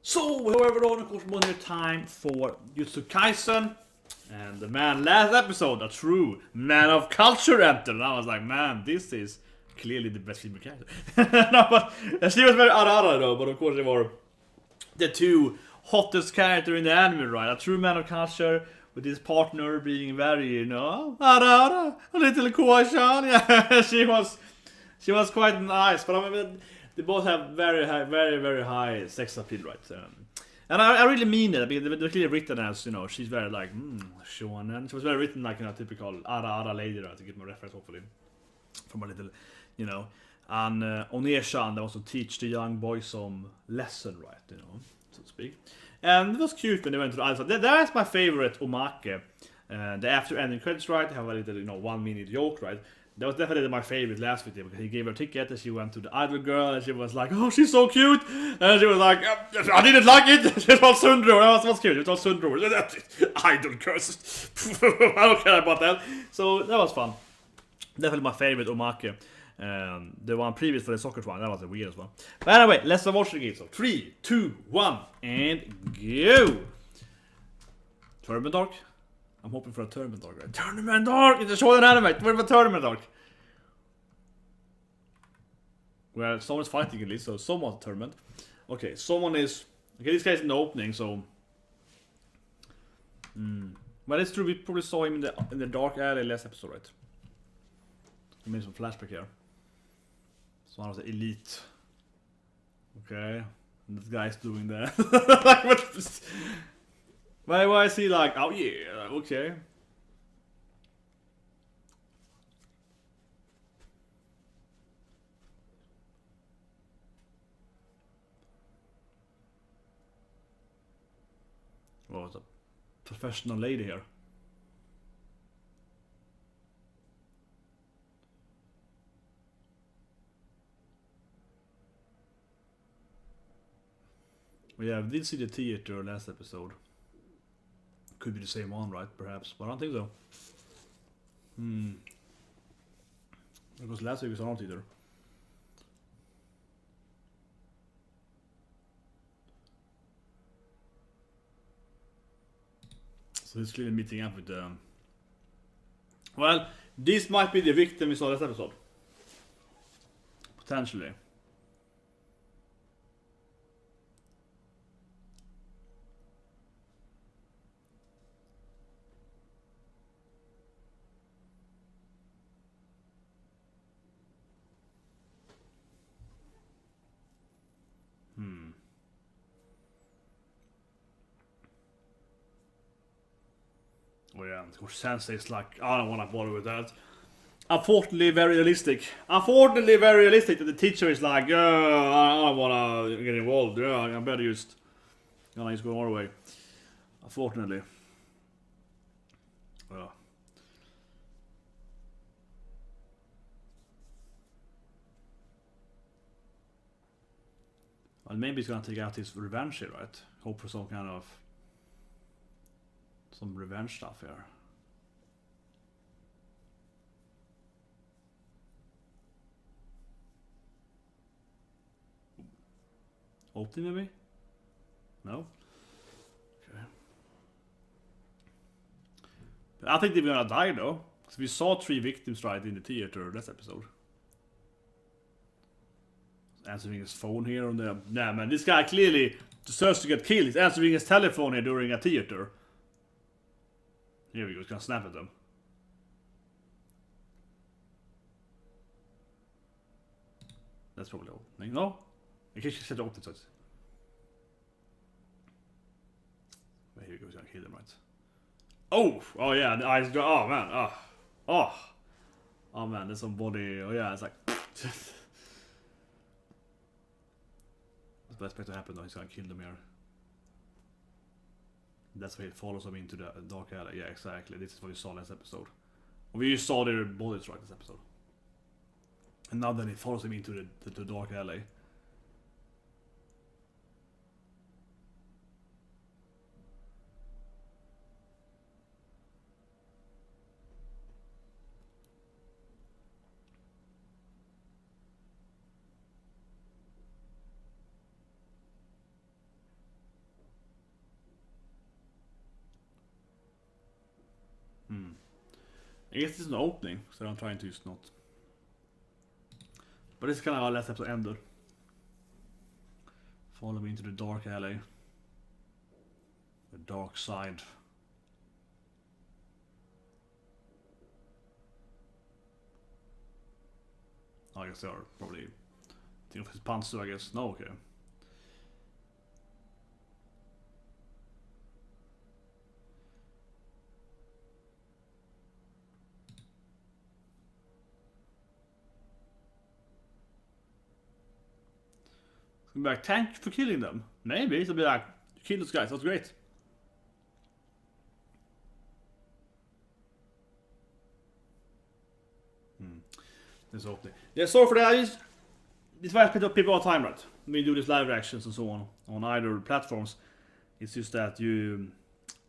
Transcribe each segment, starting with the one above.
So, hello everyone, of course, one here time for Jujutsu Kaisen. And the man, last episode, a true man of culture entered. And I was like, man, this is clearly the best female character. No, but she was very ara though, but of course they were the two hottest character in the anime, right? A true man of culture with his partner being very, you know, ara, a little kawaii-chan. Yeah, she was quite nice, but I mean, they both have very high sex appeal, right? And I really mean it, because they're clearly written as, you know, she's very like, shonen. She was very written like, you know, typical ara lady, right? To get my reference, hopefully, from a little, you know. And Oneshan, they also teach the young boys some lesson, right? You know, so to speak. And it was cute when they went to the island. That's my favorite omake. The after ending credits, right? They have a little, you know, 1 minute joke, right? That was definitely my favorite last video, because he gave her a ticket and she went to the idol girl and she was like, oh, she's so cute. And she was like, I didn't like it. It was Sundro. That was cute. It was Sundro. Idol curses. I don't care about that. So that was fun. Definitely my favorite omake. The one previous for the soccer one, that was the weirdest one. But anyway, let's watch the game. So 3, 2, 1, and go. Tournament arc. I'm hoping for a tournament arc, right? Tournament arc! It's a shonen anime! What about tournament arc? Well, someone's fighting at least, so someone's a tournament. Okay, someone is... Okay, this guy's in the opening, so... Well, it's true, we probably saw him in the dark alley last episode, right? He made some flashback here. So one was the elite. Okay. And this guy's doing that. Like, what... Why is he like, oh yeah, okay. Well, it's a professional lady here. Well, yeah, we did see the theater last episode. Could be the same one, right? Perhaps, but I don't think so. Because last week was not either. So he's clearly meeting up with the... Well, this might be the victim we saw last episode. Potentially. Oh yeah, of course Sensei's like, I don't want to bother with that. Unfortunately very realistic that the teacher is like, yeah, I don't want to get involved, yeah, I better just go our way. Unfortunately. Yeah. Well, maybe he's gonna take out his revenge here, right? Hope for some kind of... some revenge stuff here. Ulti maybe? No? Okay. But I think they're gonna die though. Because we saw 3 victims right in the theater last episode. Answering his phone here on the... Nah man, this guy clearly deserves to get killed. He's answering his telephone here during a theater. Here we go, he's gonna snap at them. That's probably all. No? I guess you said open touch. Well, here we go, he's gonna kill them, right? Oh! Oh yeah, the eyes go. Oh man, oh man, there's some body. Oh yeah, it's like... That's what I expect to happen though, he's gonna kill them here. That's why it follows them into the dark alley. Yeah, exactly. This is what you saw last episode. We saw their bodies right this episode. And now then it follows them into the dark alley. I guess it's an opening, so I'm trying to use not. But this is kind of how last episode ended. Follow me into the dark alley. The dark side. I guess they are probably think of his pantsu, I guess. No, okay. Be like, thank you for killing them. Maybe it'll be like, you killed those guys, that's great. This opening. Yeah, sorry for that. This is why I put up people all the time, right? When you do these live reactions and so on either platforms. It's just that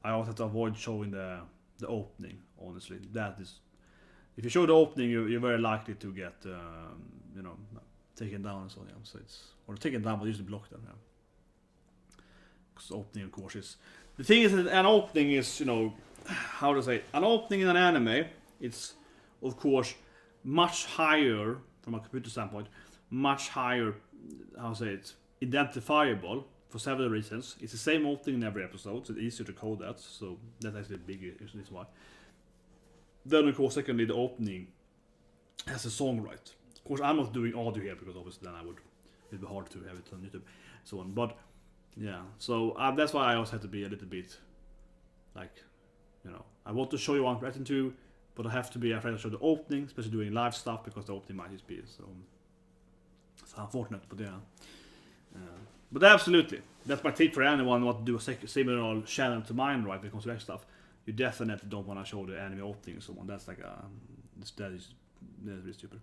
I always have to avoid showing the opening, honestly. That is, if you show the opening, you're very likely to get, you know, taken down and so on. Yeah. So it's, or taken down, but usually blocked them. Yeah. Because opening, of course, is the thing is that an opening is, you know, how to say, an opening in an anime. It's of course much higher from a computer standpoint, much higher, how to say it, identifiable for several reasons. It's the same opening in every episode, so it's easier to code that. So that's actually a big reason why. Then of course, secondly, the opening has a song, right? Of course, I'm not doing audio here because obviously then it'd be hard to have it on YouTube, so on. But yeah, so that's why I always have to be a little bit like, you know, I want to show you what I'm reacting to, but I have to be afraid to show the opening, especially doing live stuff, because the opening might just be so. It's unfortunate, but yeah. But absolutely, that's my tip for anyone who want to do a similar channel to mine, right? When it comes to that stuff, you definitely don't want to show the anime opening and so on. That's like that is really stupid.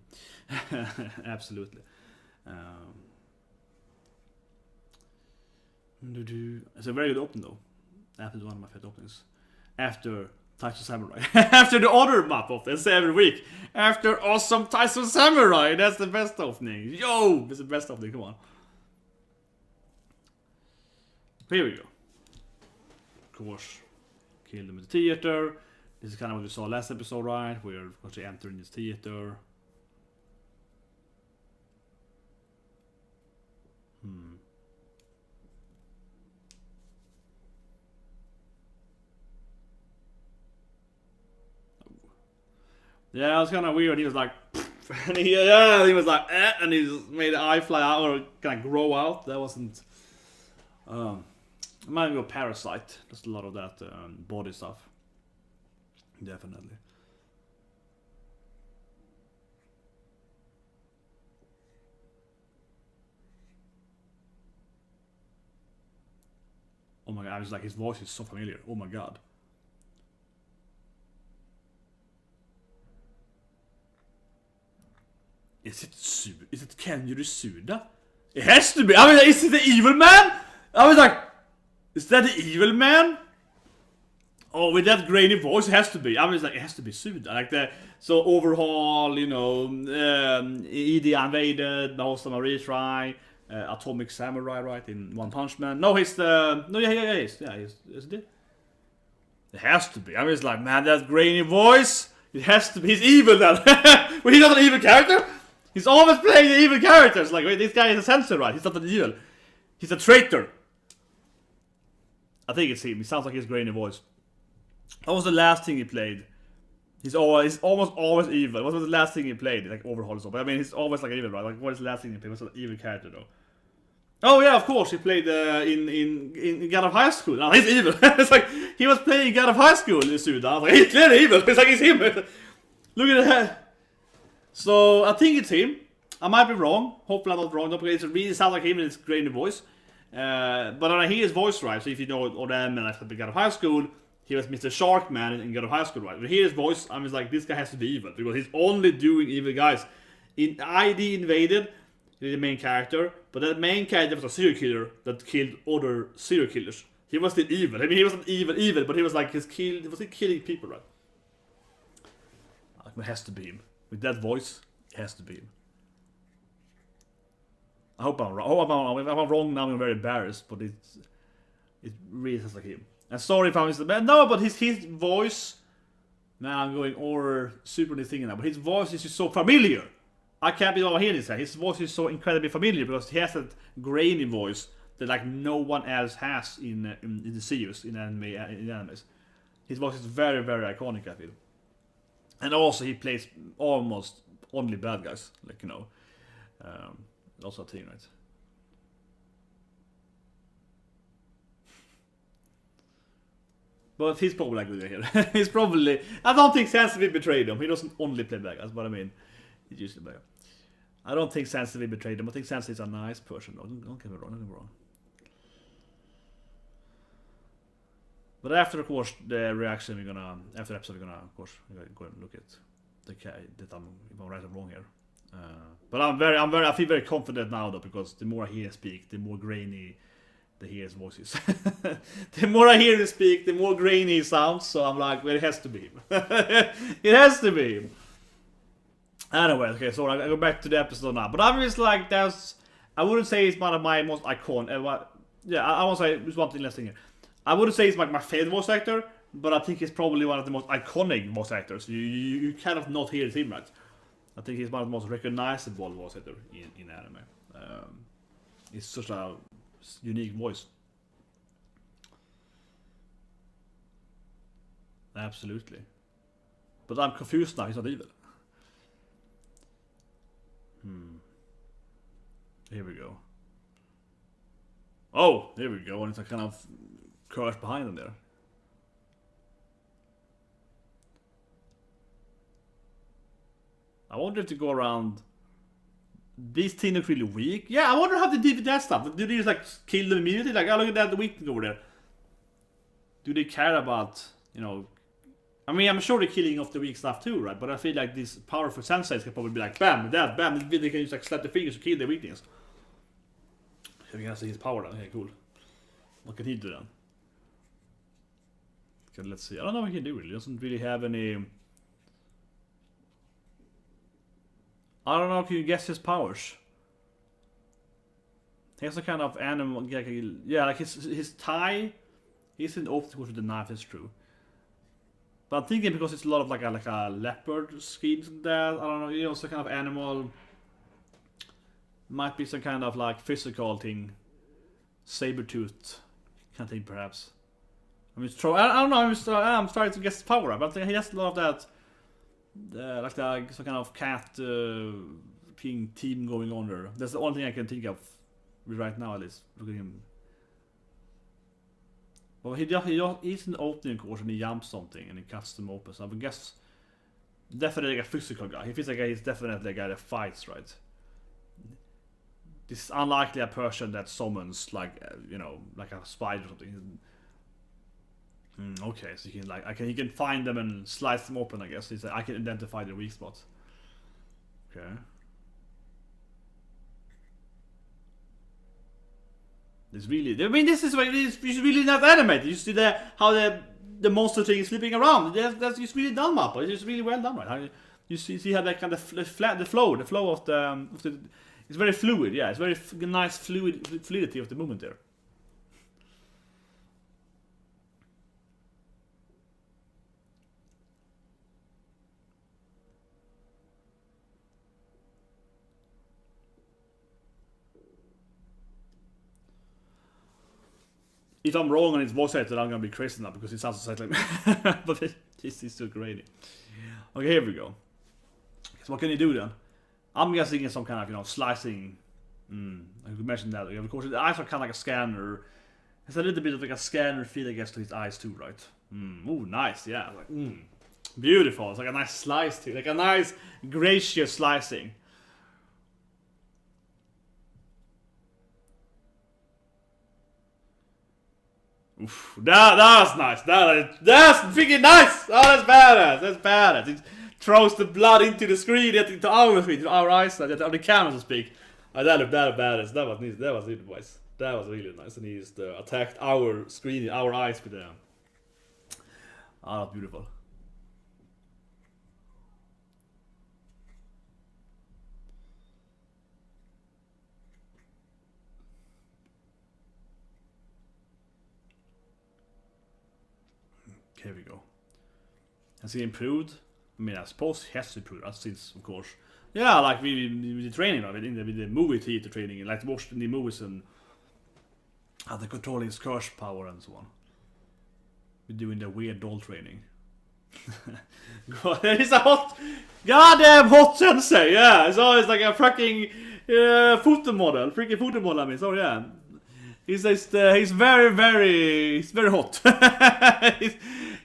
Absolutely. It's a very good opening though. After one of my favorite openings. After Tyson Samurai. After the other map openings every week. After awesome Tyson Samurai. That's the best opening. Yo! It's the best opening. Come on. Here we go. Of course. Kill them in the theater. This is kind of what we saw last episode, right? We're going to enter in this theater. Yeah, it was kind of weird. He was like, and he was like, and he just made the eye fly out or kind of grow out. That wasn't. It might be a parasite. There's a lot of that body stuff. Definitely. Oh my god! I was like, his voice is so familiar. Oh my god. Is it kenjirou tsuda? It has to be. I mean, is it the evil man? I was like, is that the evil man? Oh, with that grainy voice, it has to be. I was like, it has to be tsuda. Like the so overhaul, you know, Idi invaded, most of my retry, Atomic Samurai, right, in One Punch Man. No, he's the is it? It has to be. I mean, it's like, man, that grainy voice. It has to be. He's evil then. Well, he's not an evil character. He's always playing the evil characters. Like, wait, this guy is a sensei, right? He's not an evil. He's a traitor. I think it's him. He sounds like his grainy voice. What was the last thing he played? He's almost always evil. What was the last thing he played? Like Overhaul or something. But I mean, he's always like evil, right? Like, what is the last thing he played? What's an evil character though? Oh yeah, of course. He played in God of High School. No, he's evil. It's like he was playing God of High School in Suda. I was like, he's clearly evil. It's like he's him. Look at that. So I think it's him. I might be wrong. Hopefully I'm not wrong. Because it really sounds like him in his grainy voice. But when I hear his voice, right? So if you know Odem and I played God of High School, he was Mr. Sharkman in God of High School, right? When I hear his voice, I'm just like, this guy has to be evil because he's only doing evil guys. In ID Invaded, he's the main character, but that main character was a serial killer that killed other serial killers. He wasn't evil. I mean, he wasn't evil, but he was like he was killing people, right? It has to be him. With that voice, it has to be him. I hope I'm wrong. If I'm wrong now, I'm very embarrassed, but it really sounds like him. And sorry if I missed the band. No, but his voice Now I'm going over super this thing now, but his voice is just so familiar. I can't believe I hear this guy. His voice is so incredibly familiar because he has that grainy voice that like no one else has in the series, in animes. His voice is very, very iconic, I feel. And also he plays almost only bad guys, like, you know. Also a thing, right? But he's probably like good here. He's probably... I don't think Sensei betrayed him. He doesn't only play bad guys, but I mean... He's usually bad. I don't think Sensei betrayed him. I think Sensei is a nice person. Don't get me wrong, don't get me wrong. But after, of course, the reaction, we're gonna... After the episode, we're gonna, of course, go and look at the guy that I'm right or wrong here. But I feel very confident now, though, because the more I hear him speak, the more grainy the hear's voices. The more I hear him speak, the more grainy he sounds. So I'm like, well, it has to be him. It has to be him. Anyway, okay, so I go back to the episode now. But I'm just like, I wouldn't say it's one of my most iconic. Yeah, I won't say it's one thing less thing here. I wouldn't say it's like my favorite voice actor, but I think he's probably one of the most iconic voice actors. You cannot not hear him, right? I think he's one of the most recognizable voice actors in anime. It's such a unique voice. Absolutely. But I'm confused now, he's not evil. Here we go. Oh, here we go, and it's a kind of curse behind him there. I wonder if to go around... These team look really weak. Yeah, I wonder how they did that stuff. Do they just like kill them immediately? Like, oh, look at that, the weakness over there. Do they care about, you know... I mean, I'm sure they're killing off the weak stuff too, right? But I feel like these powerful senseis can probably be like, bam, that, bam. They can just like slap the fingers to kill the weakness. So we can see his power then. Okay, cool. What can he do then? Okay, let's see. I don't know what he can do really. He doesn't really have any... I don't know, can you guess his powers? He has a kind of animal... Yeah, like his tie... He's an obstacle with the knife, that's true. But I'm thinking because it's a lot of like a leopard schemes and that, I don't know, you know, some kind of animal. Might be some kind of like physical thing. Saber-toothed kind of thing, perhaps. I mean, I don't know, I'm trying to guess his power up, but I think he has a lot of that, like some kind of cat king team going on there. That's the only thing I can think of right now, at least. Look at him. Well, he's an opening course and he jumps something and he cuts them open. So I would guess definitely like a physical guy. He feels like he's definitely a guy that fights, right? This is unlikely a person that summons like you know, like a spider or something. Okay, so he can like he can find them and slice them open. I guess he's like, I can identify their weak spots. Okay. It's really, I mean, this is really not animated. You see how the monster thing is flipping around. That's just really done, Mappa. It's just really well done, right? You see how that kind of the flow of the it's very fluid. Yeah, it's very nice fluidity of the movement there. If I'm wrong on his voice actor, I'm gonna be crazy now because it sounds like but he's still great. Okay, here we go. So what can he do then? I'm guessing it's some kind of, you know, slicing. I could mention that. Of course, the eyes are kind of like a scanner. It's a little bit of like a scanner feel, I guess, to his eyes too, right? Ooh, nice, yeah. Like, beautiful. It's like a nice slice too, like a nice gracious slicing. Oof, that's nice. That's freaking nice. Oh, that's badass. That's badass. It throws the blood into the screen, into our screen, to our eyes, on the camera, so to speak. That looked badass. That was really nice. That was really nice. And he just attacked our screen, our eyes with them. Ah, beautiful. Here we go. Has he improved? I mean, I suppose he has to improve that since, of course. Yeah, like with the training of it, with the movie theater training, like watching the movies and how they're controlling his curse power and so on. We're doing the weird doll training. God, he's a hot, goddamn hot sensei. Yeah, it's always like a fucking photo model, freaking photo model. I mean, so yeah, he's very hot.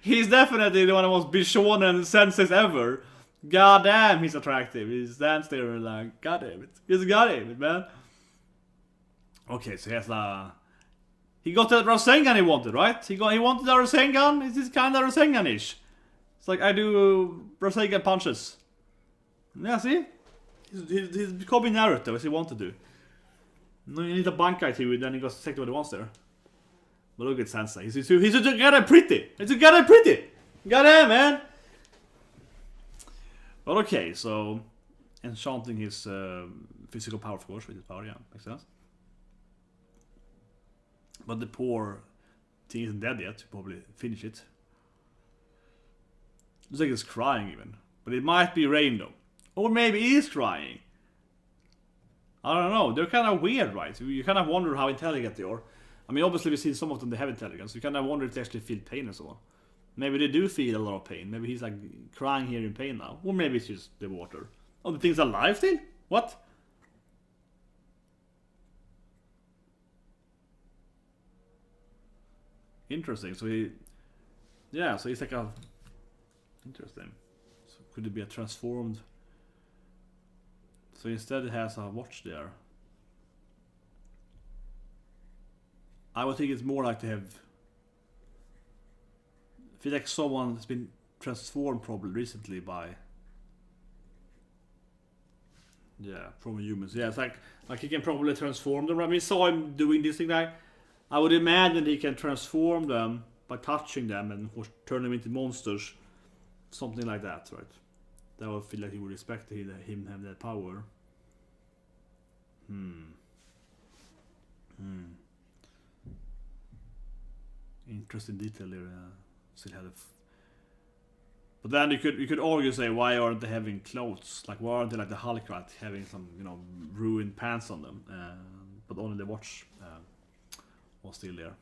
he's definitely one of the most shonen senseis ever. Goddamn, he's attractive. He stands there and like, goddamn it, he's got it, man. Okay, so he has he got the Rasengan he wanted, right? He wanted the Rasengan. It's this kind of Rasengan-ish. It's like I do Rasengan punches. Yeah, see? He's becoming Naruto as he wanted to. No, you need a Bankai too, then he goes exactly what he wants there. But look at Sensei. He's goddamn pretty. He's goddamn pretty. Goddamn, man. Well, okay, so enchanting his physical power, of course, with his power, yeah, makes sense. But the poor thing isn't dead yet to probably finish it. Looks like he's crying even. But it might be rain though. Or maybe he's crying. I don't know. They're kind of weird, right? You kind of wonder how intelligent they are. I mean, obviously we've seen some of them, they have intelligence. You kind of wonder if they actually feel pain and so on. Maybe they do feel a lot of pain. Maybe he's like crying here in pain now. Or maybe it's just the water. Oh, the thing's alive still? What? Interesting. So he... Yeah, so he's like a... Interesting. So could it be a transformed... So instead it has a watch there. I would think it's more like to have... I feel like someone has been transformed probably recently by... Yeah, from humans. Yeah, it's like he can probably transform them. I mean, saw him doing this thing like... I would imagine he can transform them by touching them and turn them into monsters. Something like that, right? That would feel like he would expect him have that power. Interesting detail there. Still had but then you could argue, say, why aren't they having clothes? Like, why aren't they like the Hulk, right? Having some, ruined pants on them, but only the watch was still there.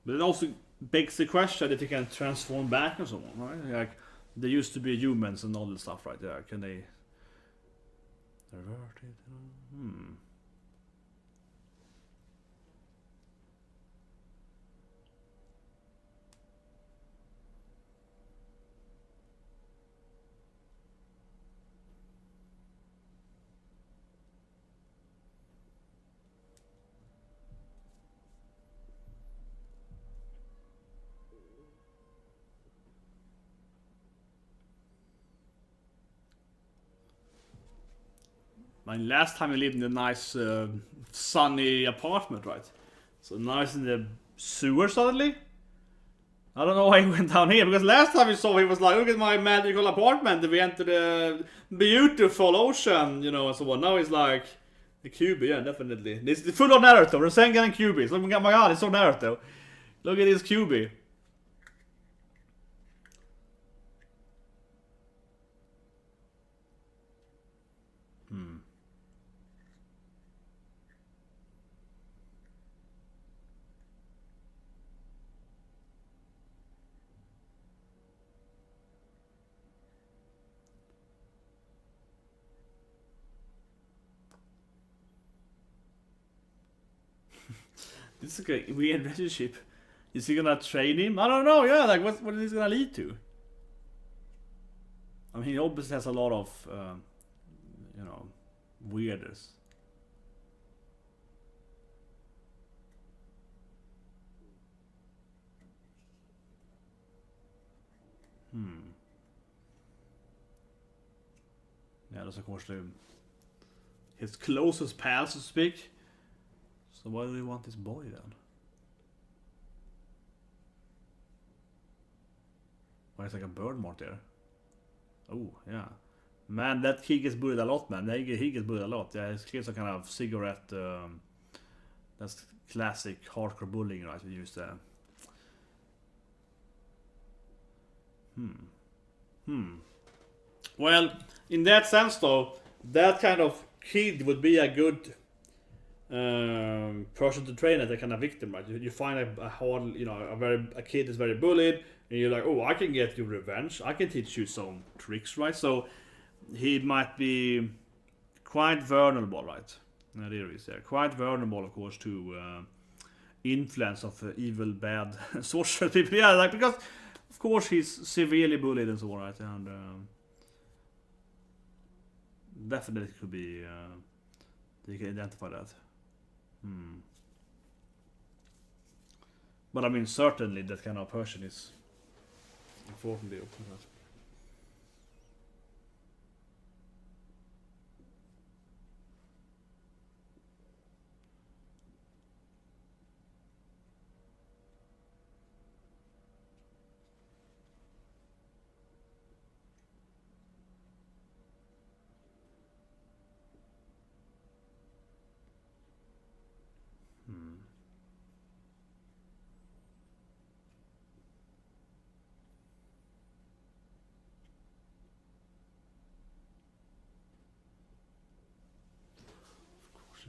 But it also begs the question if they can transform back or so on, right? Like, they used to be humans and all this stuff, right? Yeah, can they revert it? I mean, last time we lived in a nice, sunny apartment, right? So nice in the sewer suddenly. I don't know why he went down here, because last time we saw he was like, look at my magical apartment, and we entered a beautiful ocean, and so on. Now he's like, the kyuubi, yeah, definitely. This is full of Naruto, Rasengan and kyuubi. So, oh my god, it's so Naruto. Look at this kyuubi. This is a weird relationship. Is he gonna train him? I don't know, yeah, like what is this gonna lead to? I mean, he obviously has a lot of, weirdness. Yeah, that's of course his closest pal, so to speak. So why do you want this boy then? Why is like a bird mark there? Oh, yeah. Man, that he gets bullied a lot, man. He gets bullied a lot. Yeah, it's clear some kind of cigarette. That's classic hardcore bullying, right? We use that. Well, in that sense, though, that kind of kid would be a good person to train as a kind of victim, right? You find a hard, you know, a kid is very bullied, and you're like, oh, I can get you revenge. I can teach you some tricks, right? So he might be quite vulnerable, right? There is quite vulnerable, of course, to influence of evil, bad sorcerer people. Yeah, like because of course he's severely bullied and so on, right? And definitely could be. You can identify that. But I mean, certainly that kind of person is importantly open.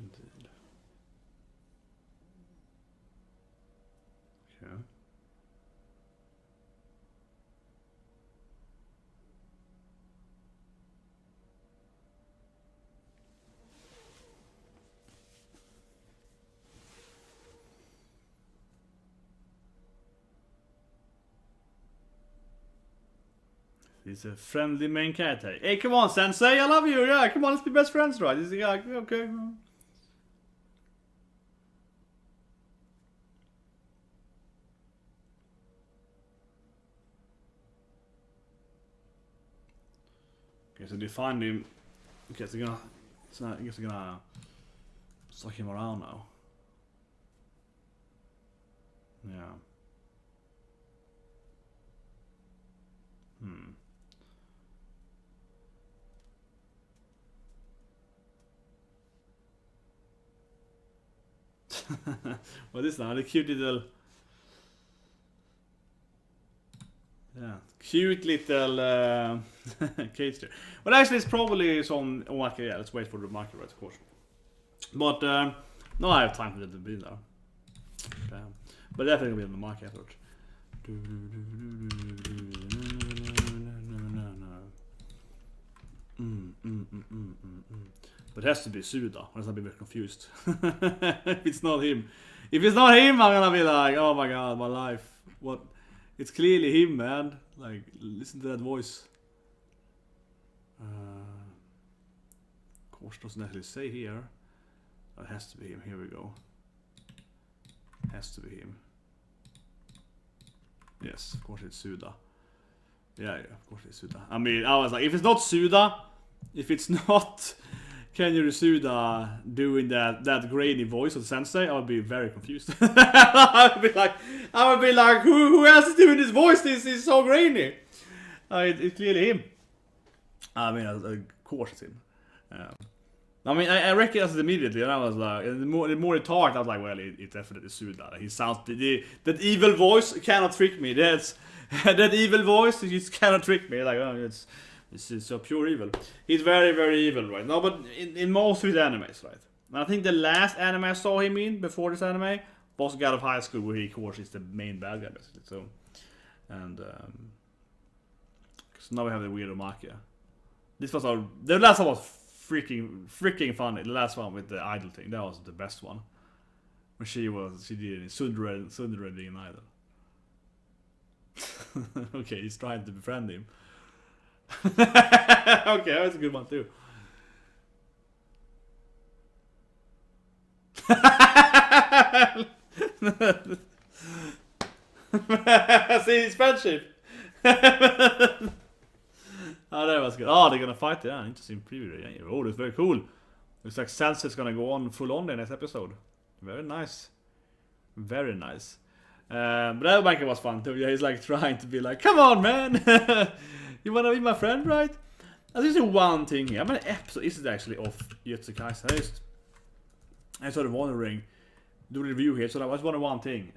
Indeed. Okay. He's a friendly main character. Hey, come on, Sensei, I love you. Yeah, come on, let's be best friends, right? He's like, yeah, okay. Okay, so they find him. Okay, so I guess they're gonna suck him around now. Yeah. What is that? The cute little. Yeah, cute little cage there. Well, actually, it's probably some. Oh, okay, yeah, let's wait for the market, right, of course. But no, I have time for it to be there. Damn. But definitely be on the market afterwards. But it has to be Tsuda, or else I'll be very confused. If it's not him. If it's not him, I'm gonna be like, oh my god, my life. What? It's clearly him, man. Like, listen to that voice. Of course, doesn't actually say here. It has to be him. Here we go. Has to be him. Yes, of course it's Tsuda. Yeah, of course it's Tsuda. I mean, I was like, if it's not Tsuda, if it's not kenjirou Tsuda doing that grainy voice of Sensei, I would be very confused. I would be like, who else is doing this voice? This is so grainy. It's clearly him. I mean, of course it's him. I mean, I recognized it immediately, and I was like, the more it talked, I was like, well, it's definitely Tsuda. He sounds that evil voice cannot trick me. That evil voice, he just cannot trick me. Like, oh, this is so pure evil. He's very, very evil, right? No, but in most of his animes, right? And I think the last anime I saw him in before this anime was God of High School, where he, of course, is the main bad guy, basically. So, and so now we have the weirdo Makia. This was the last one was freaking funny. The last one with the idol thing, that was the best one. When she did it, Sundred being an idol. Okay, he's trying to befriend him. Okay, that's a good one too. See his friendship. Oh, that was good. Oh, they're gonna fight there. Interesting preview. Yeah. Oh, that's very cool. Looks like Sensei's gonna go on full on the next episode. Very nice. Very nice. But that Michael was fun too. Yeah, he's like trying to be like, come on, man. You wanna be my friend, right? There's just one thing here. How many episodes is it actually of Jujutsu Kaisen? I started wondering, do the review here, so I was wondering one thing.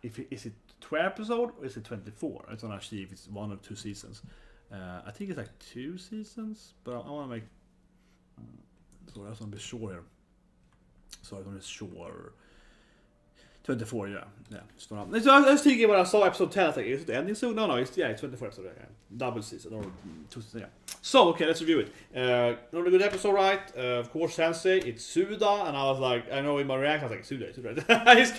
Is it 12 episodes or is it 24? I don't know actually if it's 1 or 2 seasons. I think it's like 2 seasons, but I want to make... So I just want to be sure here. So I want to be sure... 24, yeah. So I was thinking when I saw episode 10, I was like, is it ending soon? No, it's 24 episodes. Yeah. Double season, or 2 seasons, yeah. So, okay, let's review it. Another good episode, right? Of course, Sensei, it's tsuda, and I was like, I know in my reaction, I was like, tsuda. I just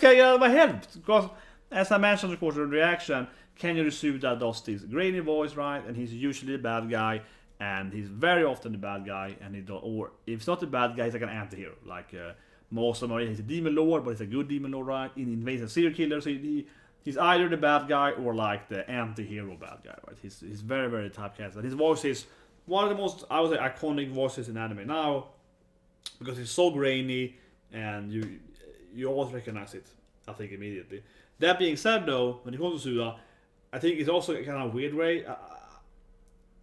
can't get out of my head, because, as I mentioned, of course, in the reaction, kenjirou tsuda does this grainy voice, right? And he's usually the bad guy, and he's very often the bad guy, and or if it's not the bad guy, he's like an anti-hero, like... most of them he's a demon lord, but he's a good demon lord, right? In Invasive Serial Killer, so he's either the bad guy or like the anti-hero bad guy, right? He's very, very typecast. And his voice is one of the most, I would say, iconic voices in anime now, because it's so grainy, and you always recognize it, I think, immediately. That being said, though, when it comes to Suda, I think it's also a kind of weird way.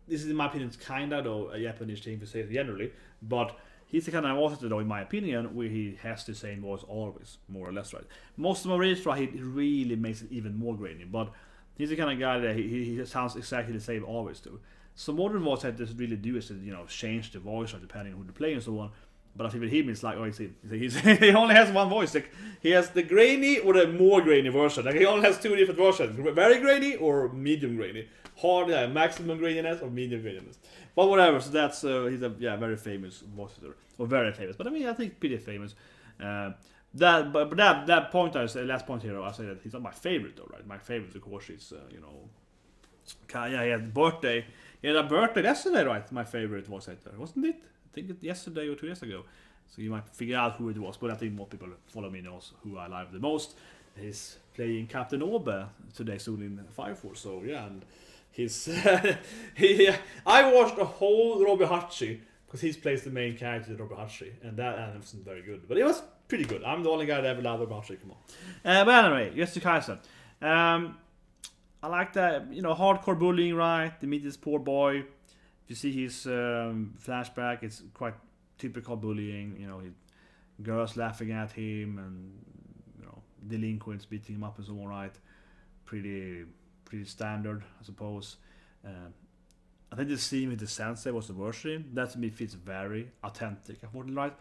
This is, in my opinion, it's kinda, though, a Japanese thing to say it generally, but he's the kind of voice, though, in my opinion, where he has the same voice always, more or less, right? Most of my reads, right, he really makes it even more grainy, but he's the kind of guy that he sounds exactly the same always do. So modern voice actors really do is to, change the voice, right, depending on who they play and so on. But I think with him, it's like, he only has one voice. Like, he has the grainy or the more grainy version. Like, he only has 2 different versions: very grainy or medium grainy. Hard, maximum graininess or medium graininess. But whatever. So that's he's a very famous voice actor, or very famous. But I mean, I think pretty famous. That point, last point here, I say that he's not my favorite though, right? My favorite, of course, is he had birthday. He had a birthday yesterday, right? My favorite voice actor, wasn't it? I think it yesterday or 2 years ago. So you might figure out who it was, but I think more people follow me knows who I like the most. He's playing Captain Obe today soon in Fire Force. So yeah, and he's I watched a whole Robi Hachi because he plays the main character in Robi Hachi, and that anime wasn't very good, but it was pretty good. I'm the only guy that ever loved Robi Hachi. Come on. But anyway, Jujutsu Kaisen. I like that, hardcore bullying, right? They meet this poor boy. If you see his flashback, it's quite typical bullying. Girls laughing at him, and delinquents beating him up and so on. Right, pretty standard, I suppose. I think the scene with the sensei was the worst scene. That to me feels very authentic, unfortunately, right?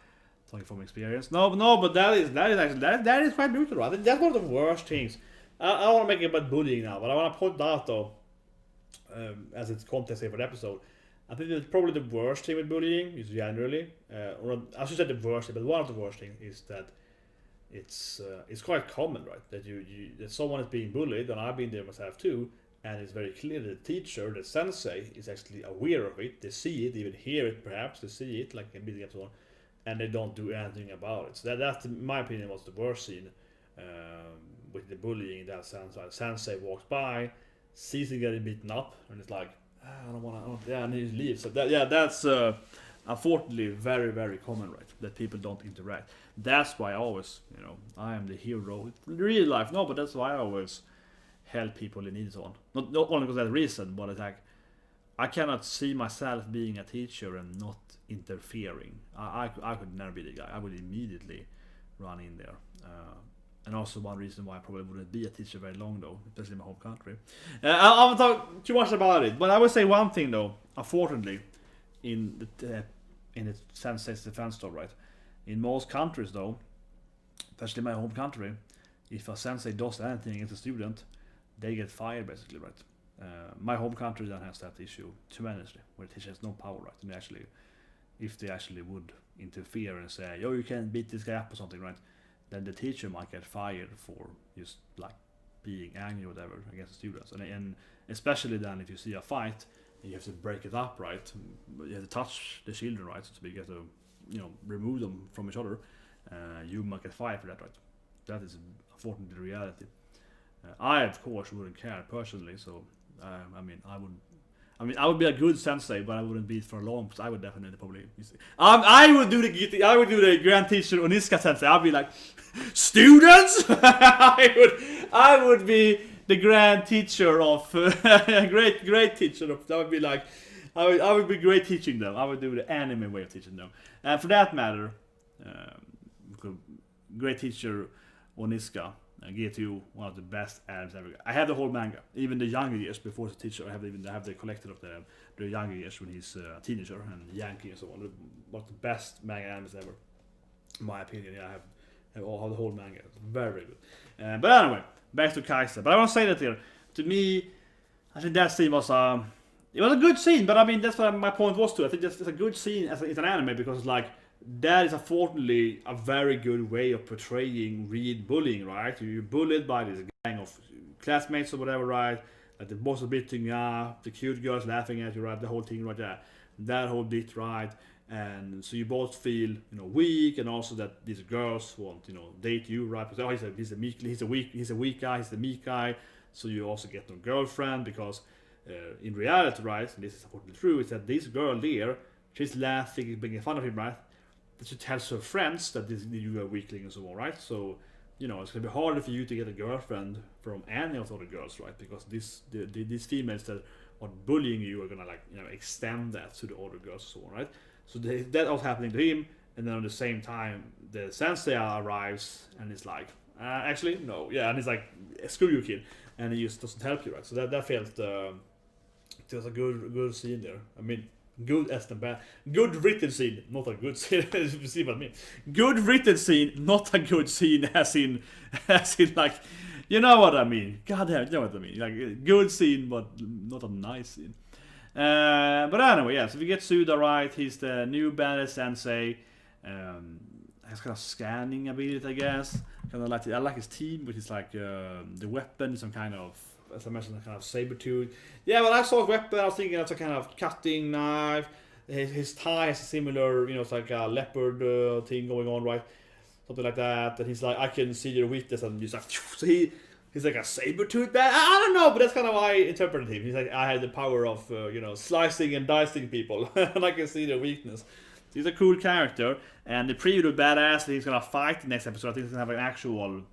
Talking from experience. No, but that is quite brutal, right? I think that's one of the worst things. I don't want to make it about bullying now, but I want to point out though, as it's context here for the episode. I think that's probably the worst thing with bullying is generally, or I should say the worst thing, but one of the worst things is that it's quite common, right? That that someone is being bullied, and I've been there myself too, and it's very clear that the teacher, the sensei, is actually aware of it. They see it, even hear it, perhaps they see it, like in meeting episode, and they don't do anything about it. So that's in my opinion was the worst scene with the bullying in that sense. Like sensei walks by, sees him getting beaten up, and it's like, and he leaves. So that's unfortunately very, very common, right? That people don't interact. That's why I always, I am the hero in real life. No, but that's why I always help people in need on. Not only because of that reason, but it's like I cannot see myself being a teacher and not interfering. I could never be the guy. I would immediately run in there. And also one reason why I probably wouldn't be a teacher very long though, especially in my home country. I won't talk too much about it, but I would say one thing though, unfortunately, in the sensei's defense though, right? In most countries though, especially my home country, if a sensei does anything against a student, they get fired basically, right? My home country then has that issue tremendously, where the teacher has no power, right? And actually, if they actually would interfere and say, yo, you can't beat this guy up or something, right? Then the teacher might get fired for just like being angry or whatever against the students. And especially then if you see a fight, you have to break it up, right? You have to touch the children, right? So you have to, remove them from each other. You might get fired for that, right? That is unfortunately the reality. I of course wouldn't care personally, so I I mean, I would be a good sensei, but I wouldn't be it for long, because I would definitely probably. I would do the grand teacher Oniska sensei. I'd be like, students. I would be the grand teacher of great teacher of. That would be like, I would be great teaching them. I would do the anime way of teaching them. And for that matter, great teacher Oniska. Get you one of the best animes ever. I have the whole manga, even the younger years before the teacher. I have the collected of the younger years when he's a teenager and Yankee and so on. One of the best manga animes ever, in my opinion. Yeah, I have all the whole manga. It's very, very good. But anyway, back to Kaisen. But I want to say that here. To me, I think that scene was it was a good scene. But I mean, that's what my point was too. I think it's a good scene as it's an anime because it's like. That is unfortunately a very good way of portraying real bullying, right? You're bullied by this gang of classmates or whatever, right? Like the boss is beating you up, the cute girls laughing at you, right? The whole thing right there. That whole bit, right? And so you both feel, weak, and also that these girls want, date you, right? Because he's a weak guy, he's the meek guy. So you also get no girlfriend because in reality, right? And this is unfortunately true. Is that this girl there, she's laughing, making fun of him, right? She tells her friends that you are a weakling and so on, right? So, it's gonna be harder for you to get a girlfriend from any of the other girls, right? Because these females that are bullying you are gonna extend that to the other girls and so on, right? So that was happening to him, and then at the same time, the sensei arrives and is like, actually no, yeah, and he's like, screw you, kid, and he just doesn't help you, right? So that felt it was a good scene there. I mean. Good as the bad. Good written scene, not a good scene. You see what I mean? Good written scene, not a good scene, as in like, you know what I mean? God damn, you know what I mean? Like good scene, but not a nice scene. But anyway, yeah. So we get Tsuda right. He's the new bandit sensei. Has kind of scanning ability, I guess. Kind of like I like his team, but he's like the weapon, some kind of. As I mentioned, a kind of saber tooth. Yeah, when I saw his weapon, I was thinking it's a kind of cutting knife. His tie has a similar, it's like a leopard thing going on, right? Something like that. And he's like, I can see your weakness, and he's like, so he's like a saber tooth. I don't know, but that's kind of how I interpreted him. He's like, I had the power of, slicing and dicing people, and I can see their weakness. So he's a cool character, and the preview badass. He's gonna fight the next episode. I think he's gonna have an actual.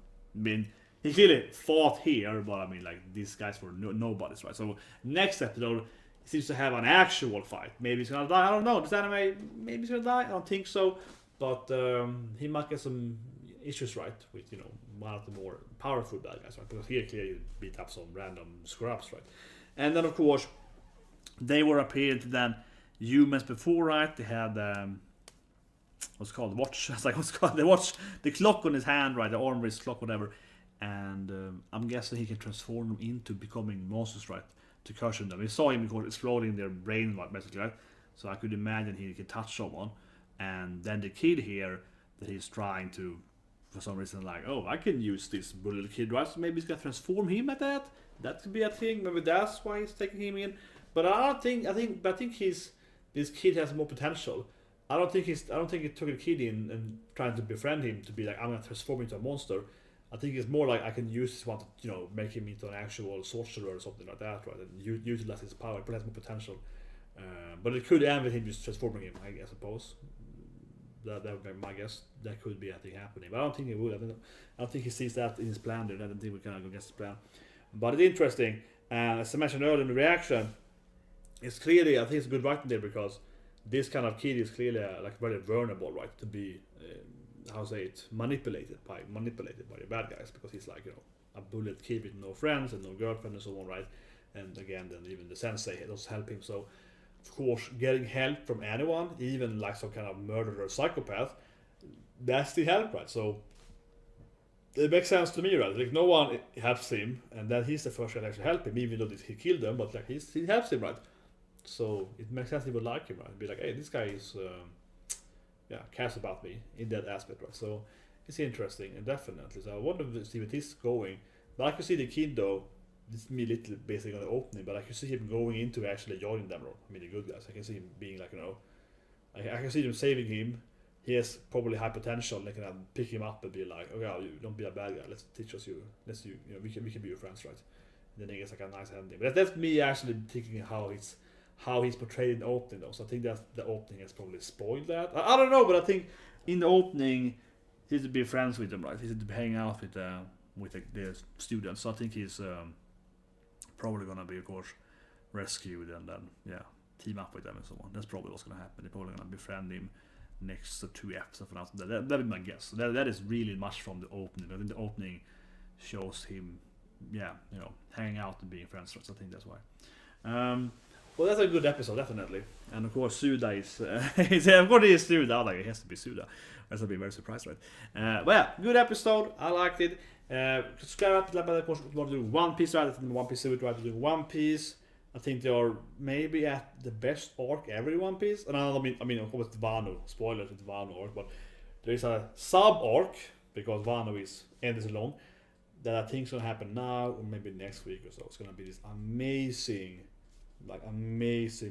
He clearly fought here, but I mean, like, these guys were nobodies, right? So, next episode, he seems to have an actual fight. Maybe he's gonna die, I don't know. This anime, maybe he's gonna die, I don't think so. But he might get some issues, right? With, one of the more powerful bad guys, right? Because he clearly beat up some random scrubs, right? And then, of course, they were appearing to then humans before, right? They had, what's it called? Watch. It's like, what's it called? The watch, the clock on his hand, right? The arm wrist clock, whatever. And I'm guessing he can transform them into becoming monsters, right? To cushion them. We saw him exploding their brain, basically, right? So I could imagine he can touch someone. And then the kid here, that he's trying to, for some reason, like, oh, I can use this bully kid, right? So maybe he's gonna transform him at that. That could be a thing. Maybe that's why he's taking him in. But I think this kid has more potential. I don't think he took the kid in and trying to befriend him to be like, I'm gonna transform into a monster. I think it's more like I can use this one to, make him into an actual sorcerer or something like that, right? And utilize his power, but has more potential. But it could end with him just transforming him, I suppose. That would be my guess. That could be, I think, happening. But I don't think he would. I don't think he sees that in his plan there. I don't think we can go against his plan. But it's interesting. As I mentioned earlier in the reaction, it's clearly, I think it's good writing there because this kind of kid is clearly very vulnerable, right? To be manipulated by the bad guys, because he's like a bullet kid with no friends and no girlfriend and so on, right? And again, then even the sensei doesn't help him. So of course, getting help from anyone, even like some kind of murderer or psychopath, that's the help, right? So it makes sense to me, right? Like no one helps him, and then he's the first guy to actually help him, even though he killed them, but like he helps him, right? So it makes sense he would like him, right? Be like, hey, this guy is cares about me in that aspect, right? So it's interesting, and definitely. So I wonder to see where this is going. But I can see the kid though. This is me little basically on the opening, but I can see him going into actually joining them. I mean, the good guys. I can see him being like, I can see them saving him. He has probably high potential. They can pick him up and be like, oh yeah, you don't be a bad guy. Let's teach us you. We can be your friends, right? And then he gets like a nice ending. But that's me actually thinking how how he's portrayed in the opening though. So I think that the opening has probably spoiled that. I don't know, but I think in the opening he's to be friends with them, right? He's to be hanging out with the students. So I think he's probably gonna be, of course, rescued and then team up with them and so on. That's probably what's gonna happen. They're probably gonna befriend him next to 2 episodes from now. That'd be my guess. That is really much from the opening. I think the opening shows him, hanging out and being friends. So I think that's why. Well, that's a good episode, definitely. And of course, Tsuda is. Of course, he is Tsuda. Like, it has to be Tsuda. I'll be very surprised, right? But yeah, good episode. I liked it. Subscribe to of course, we want to do One Piece, right? One Piece series, right? To do One Piece. I think they are maybe at the best arc ever in One Piece. And I mean, of course, it's Wano. Spoilers, it's Wano arc, but there is a sub arc because Wano is endless alone that I think is gonna happen now or maybe next week or so. It's gonna be this amazing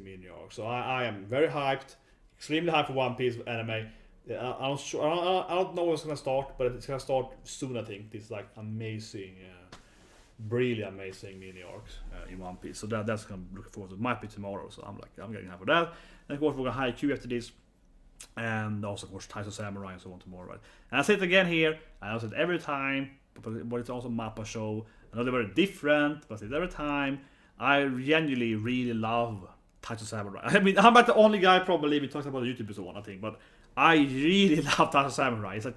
mini arc. So I am very hyped, extremely hyped for One Piece anime. I don't know when it's gonna start, but it's gonna start soon. I think this like amazing, really amazing mini arcs in One Piece. So that's gonna look forward to. It might be tomorrow, so I'm getting hyped for that. And of course we're gonna Haikyuu after this, and also of course Taiso Samurai and so on tomorrow, right? And I say it again here. I say it every time, but it's also Mappa show. I know they're very different, but I say it every time. I genuinely really love Taiso Samurai. I mean, I'm about the only guy probably we talked about the YouTube and so on, I think, but I really love Taiso Samurai. It's like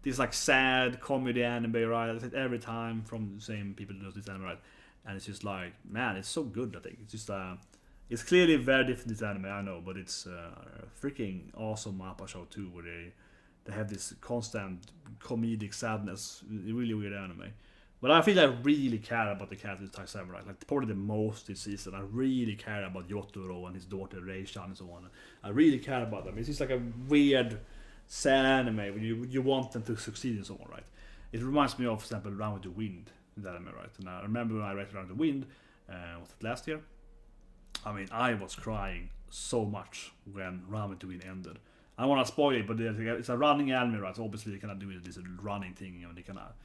this like sad comedy anime, right? I said every time from the same people who do this anime, right? And it's just like, man, it's so good. I think it's just it's clearly very different this anime, I know, but it's a freaking awesome Mappa show too, where they have this constant comedic sadness. Really weird anime. But I feel I really care about the characters of Taiso Samurai, like probably the most this season. I really care about Yotaro and his daughter Reishan and so on. I really care about them. It's just like a weird, sad anime where you want them to succeed and so on, right? It reminds me of, for example, Run with the Wind in that anime, right? And I remember when I read Run with the Wind, was it last year? I mean, I was crying so much when Run with the Wind ended. I don't want to spoil it, but it's a running anime, right? So obviously they cannot do this running thing, and they cannot.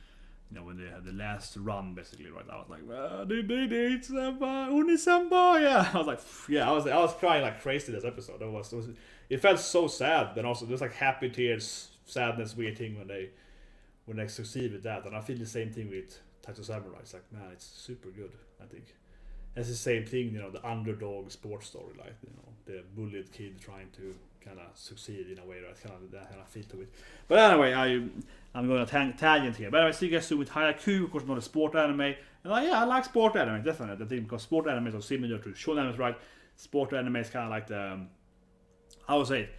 When they had the last run, basically, right? I was like, they did it, Senpai, Uni-senpai, yeah. I was like, yeah, I was crying like crazy this episode. It felt so sad, then also there's like happy tears, sadness, weird thing when they succeed with that. And I feel the same thing with Taiso Samurai. It's like, man, it's super good, I think. It's the same thing, the underdog sports story, like, the bullied kid trying to kind of succeed in a way, right? That kind of feel to it. But anyway, I'm going to tangent here. But anyway, see you guys soon with Haikyuu, of course, not a sport anime. And I like sport anime, definitely. I think because sport animes are similar to shonen animes, right? Sport anime is kind of like the, I would say,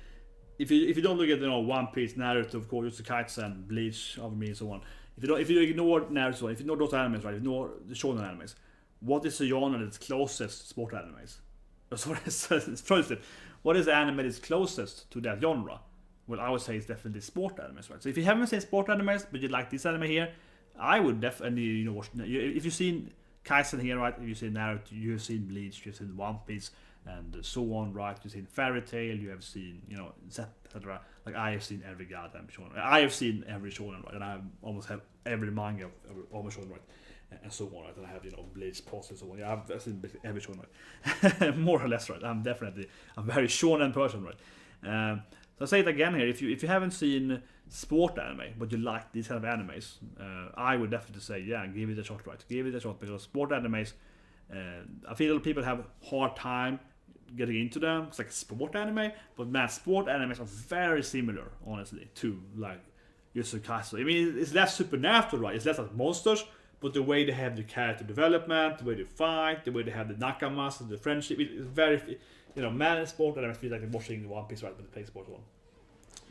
if you don't look at One Piece, Naruto, of course, Jujutsu Kaisen, Bleach, Over Me, and so on. If you ignore Naruto, if you ignore those animes, right? If you ignore the shonen animes, what is the genre that's closest to sport animes? Sorry, what is the anime that's closest to that genre? Well, I would say it's definitely sport animes, right? So if you haven't seen sport animes, but you like this anime here, I would definitely, watch. If you've seen Kaisen here, right? If you've seen Naruto, you've seen Bleach, you've seen One Piece, and so on, right? You've seen Fairy Tail, you have seen, etc. Like I have seen every goddamn shonen. I have seen every shonen, right? And I almost have every manga of almost shonen, right? And so on, right? And I have, Bleach, Post, and so on. Yeah, I've seen every shonen, right? More or less, right? I'm definitely a very shonen person, right? So I say it again here, if you haven't seen sport anime, but you like these kind of animes, I would definitely say, yeah, give it a shot, right? Give it a shot, because sport animes, I feel people have hard time getting into them. It's like sport anime, but man, sport animes are very similar, honestly, to like Jujutsu Kaisen. I mean, it's less supernatural, right? It's less like monsters, but the way they have the character development, the way they fight, the way they have the nakamas, the friendship, it's very, man, sport anime feels like watching One Piece, right? When they play sports one.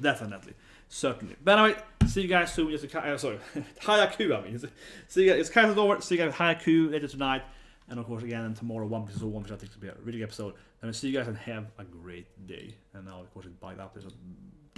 Definitely, certainly. But anyway, see you guys soon. Haikyuu. I mean, see you guys. It's kind of over. See you guys Haikyuu later tonight, and of course again tomorrow. One Piece One, which I think will be a really good episode. And I'll see you guys and have a great day. And now of course it's bite up.